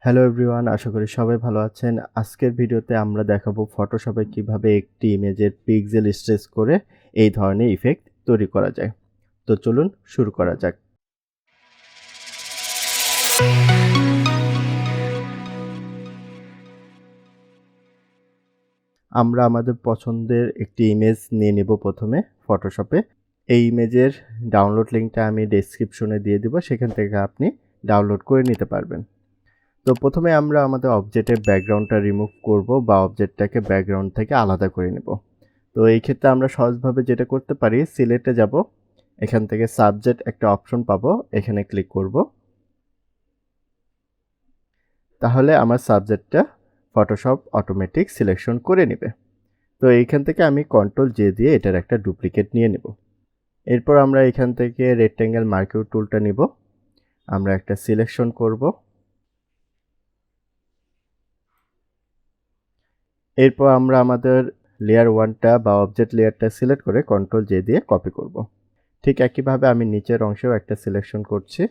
Hello everyone, আশা করি সবাই ভালো আছেন। আজকের ভিডিওতে আমরা দেখাবো ফটোশপে কিভাবে একটি ইমেজের পিক্সেল স্ট্রেচ করে এই ধরনের ইফেক্ট তৈরি করা যায়। তো চলুন শুরু করা যাক। আমরা আমাদের পছন্দের একটি ইমেজ নিয়ে নেব প্রথমে ফটোশপে। এই ইমেজের ডাউনলোড লিঙ্কটা আমি ডেসক্রিপশনে দিয়ে দিব, সেখান থেকে আপনি ডাউনলোড করে নিতে পারবেন। তো প্রথমে আমরা আমাদের অবজেক্টের ব্যাকগ্রাউন্ডটা রিমুভ করব বা অবজেক্টটাকে ব্যাকগ্রাউন্ড থেকে আলাদা করে নেব। তো এই ক্ষেত্রে আমরা সহজভাবে যেটা করতে পারি, সিলেক্টে যাব, এখান থেকে সাবজেক্ট একটা অপশন পাবো, এখানে ক্লিক করব। তাহলে আমার সাবজেক্টটা ফটোশপ অটোমেটিক সিলেকশন করে নেবে। তো এইখান থেকে আমি কন্ট্রোল জে দিয়ে এটার একটা ডুপ্লিকেট নিয়ে নেব। এরপর আমরা এখান থেকে রেক্ট্যাঙ্গেল মার্কিং টুলটা নিব, আমরা একটা সিলেকশন করব। এরপর আমরা আমাদের লেয়ার 1টা বা অবজেক্ট লেয়ারটা সিলেক্ট করে কন্ট্রোল জে দিয়ে কপি করব। ঠিক একইভাবে আমি নিচের অংশেও একটা সিলেকশন করছি,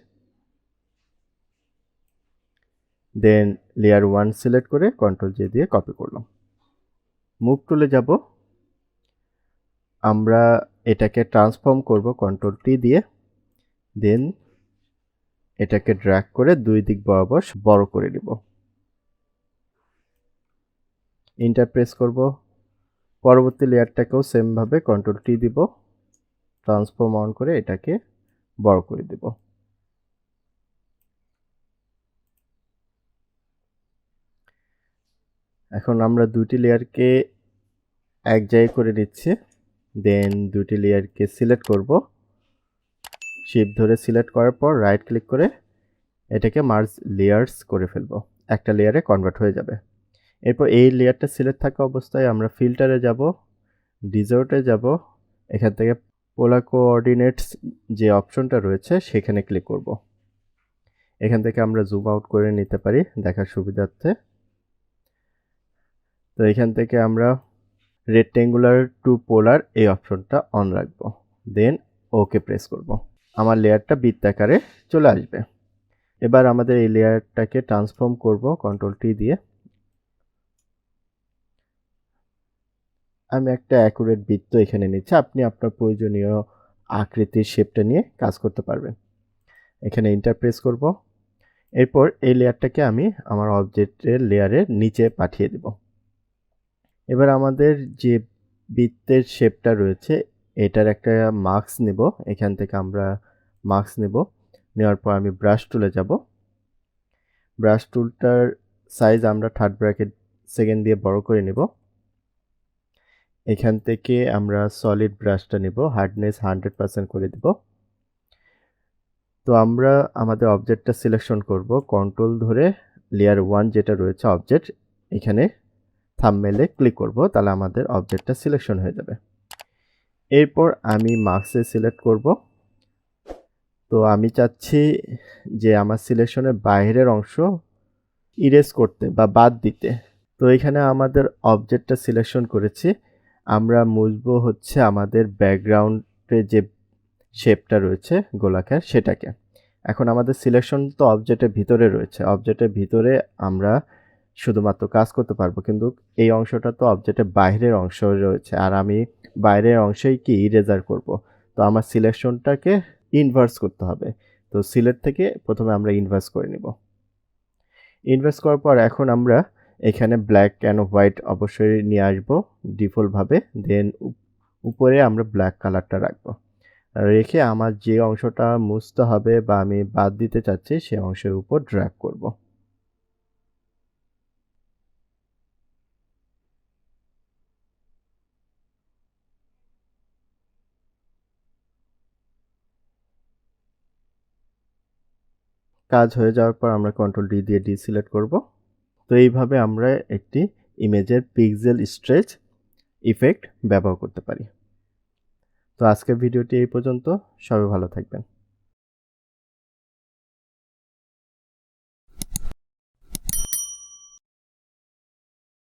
দেন লেয়ার 1 সিলেক্ট করে কন্ট্রোল জে দিয়ে কপি করলাম। মুভ টুলে যাব, আমরা এটাকে ট্রান্সফর্ম করব কন্ট্রোল টি দিয়ে, দেন এটাকে ড্র্যাগ করে দুই দিক বরাবর বড় করে নিব। এন্টার প্রেস করব। পরবর্তী লেয়ারটাকেও সেম ভাবে কন্ট্রোল টি দিব, ট্রান্সফর্ম অন করে এটাকে বড় করে দেব। এখন আমরা দুটি লেয়ারকে এক জায়গায় করে নিচ্ছি, দেন দুটি লেয়ারকে সিলেক্ট করব, শিফট ধরে সিলেক্ট করার পর রাইট ক্লিক করে এটাকে মার্জ লেয়ার্স করে ফেলবো, একটা লেয়ারে কনভার্ট হয়ে যাবে। এরপর এই লেয়ারটা সিলেক্ট থাকা অবস্থায় আমরা ফিল্টারে যাব, ডিসর্টে যাব, এখান থেকে পোলার কোঅর্ডিনেটস যে অপশনটা রয়েছে সেখানে ক্লিক করব। এখান থেকে আমরা জুম আউট করে নিতে পারি দেখার সুবিধার্থে। তো এখান থেকে আমরা রেক্ট্যাঙ্গুলার টু পোলার এই অপশনটা অন রাখবো, দেন ওকে প্রেস করব। আমার লেয়ারটা বৃত্তাকারে চলে আসবে। এবার আমাদের এই লেয়ারটাকে ট্রান্সফর্ম করব কন্ট্রোল টি দিয়ে। আমি একটা অ্যাকুরেট বৃত্ত এখানে নিচ্ছি, আপনি আপনার প্রয়োজনীয় আকৃতির শেপটা নিয়ে কাজ করতে পারবেন। এখানে এন্টার প্রেস করব। এরপর এই লেয়ারটাকে আমি আমার অবজেক্টের লেয়ারের নিচে পাঠিয়ে দেব। এবার আমাদের যে বৃত্তের শেপটা রয়েছে এটার একটা মার্কস নেব, এখান থেকে আমরা মার্কস নেব। নেওয়ার পর আমি ব্রাশ টুলে যাব, ব্রাশ টুলটার সাইজ আমরা থার্ড ব্র্যাকেট সেকেন্ড দিয়ে বড় করে নেব। এখান থেকে আমরা সলিড ব্রাশটা নেব, হার্ডনেস 100% করে দেব। তো আমরা আমাদের অবজেক্টটা সিলেকশন করব, কন্ট্রোল ধরে লেয়ার 1 যেটা রয়েছে অবজেক্ট, এখানে থাম্বনেইলে ক্লিক করব, তাহলে আমাদের অবজেক্টটা সিলেকশন হয়ে যাবে। এরপর আমি মার্কসে সিলেক্ট করব। তো আমি চাচ্ছি যে আমার সিলেকশনের বাইরের অংশ ইরেজ করতে বা বাদ দিতে। তো এখানে আমাদের অবজেক্টটা সিলেকশন করেছি, আমরা মুছবো হচ্ছে আমাদের ব্যাকগ্রাউন্ডে যে শেপটা রয়েছে গোলাকার সেটাকে। এখন আমাদের সিলেকশন তো অবজেক্টের ভিতরে রয়েছে, অবজেক্টের ভিতরে আমরা শুধুমাত্র কাজ করতে পারবো, কিন্তু এই অংশটা তো অবজেক্টের বাইরের অংশ রয়েছে, আর আমি বাইরের অংশেই কি ইরেজার করব। তো আমার সিলেকশনটাকে ইনভার্স করতে হবে। তো সিলেক্ট থেকে প্রথমে আমরা ইনভার্স করে নিব। ইনভার্স করার পর এখন আমরা এখানে ব্ল্যাক অ্যান্ড হোয়াইট অবশ্যই নিয়ে আসবো ডিফল্টভাবে, দেন উপরে আমরা ব্ল্যাক কালারটা রাখবো। রেখে আমার যে অংশটা মুছতে হবে বা আমি বাদ দিতে চাচ্ছি সেই অংশের উপর ড্র্যাগ করব। কাজ হয়ে যাওয়ার পর আমরা কন্ট্রোল ডি দিয়ে ডিসিলেক্ট করব। তো এইভাবে আমরা একটি ইমেজের পিক্সেল স্ট্রেচ ইফেক্ট ব্যবহার করতে পারি। তো আজকের ভিডিওটি এই পর্যন্ত, সবাই ভালো থাকবেন।